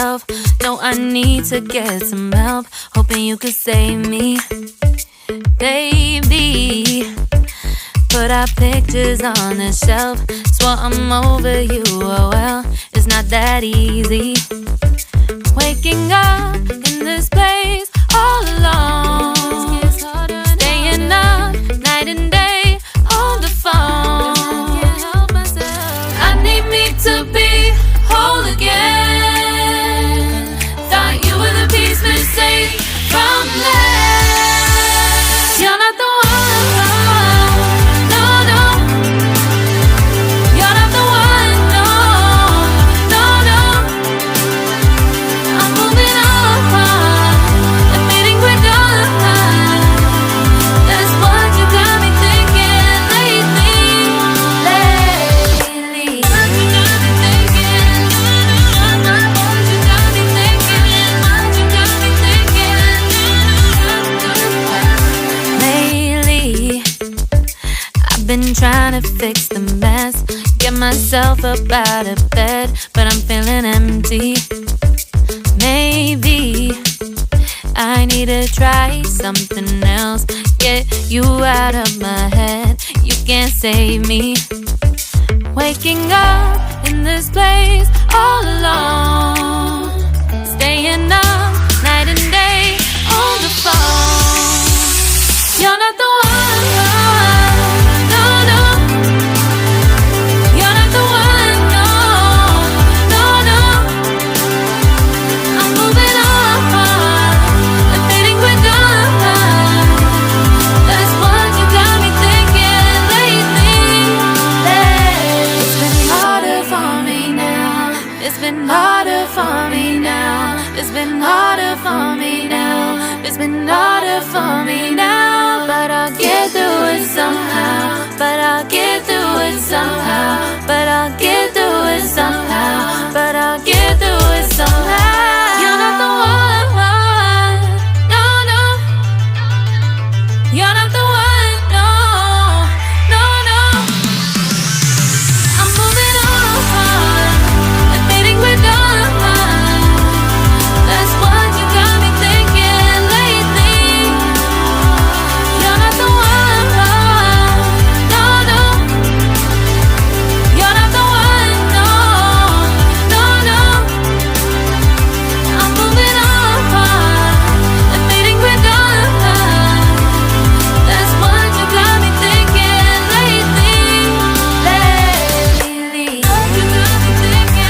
myself. No, I need to get some help. Hoping you could save me, baby. Put our pictures on the shelf. Swore I'm over you, oh well, it's not that easy. Waking up in this place all alone, staying up night and day on the phone. I need me to be whole again. Thought you were the piece missing from last. You're not the one. Been trying to fix the mess, get myself up out of bed, but I'm feeling empty. Maybe I need to try something else, get you out of my head. You can't save me. Waking up in this place all alone, staying up night and day on the phone. You're not the one. It's been harder for me now. It's been harder for me now. It's been harder for me now. But I'll get through it somehow. But I'll get through it somehow. But I'll get through it somehow. But I'll get through it somehow. You're not the one. No, no. You're not the one. No, no, no. I'm moving on. That's what you got me thinking lately. You're not the one. No, no. You're not the one. No, no, no. I'm moving on. Admitting we're done. That's what you got me thinking lately. What you got me thinking.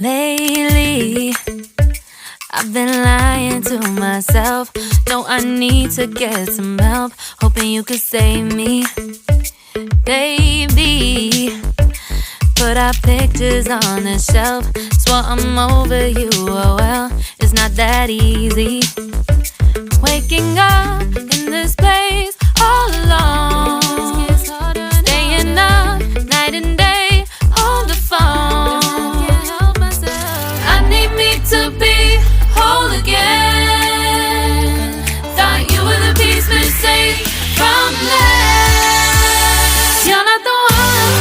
Lately, I've been lying to myself. No, I need to get some help. Hoping you could save me, baby. Put our pictures on the shelf. Swore I'm over you, oh well, it's not that easy. Waking up in this place all alone, staying up night and day on the phone. To be whole again. Thought you were the piece missing from last. You're not the one.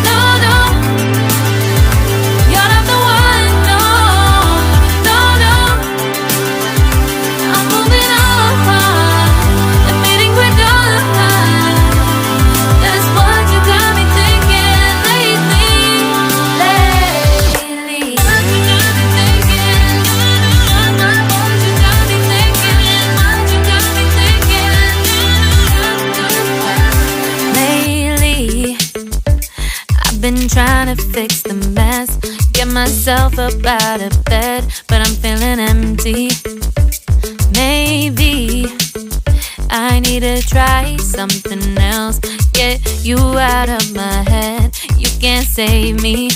No, no. You're not the one. No, no, no. I'm moving on. Admitting we're done. That's what you got me thinking lately. Been trying to fix the mess, get myself up out of bed, but I'm feeling empty. Maybe I need to try something else, get you out of my head. You can't save me.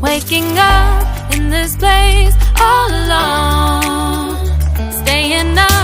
Waking up in this place all alone, staying up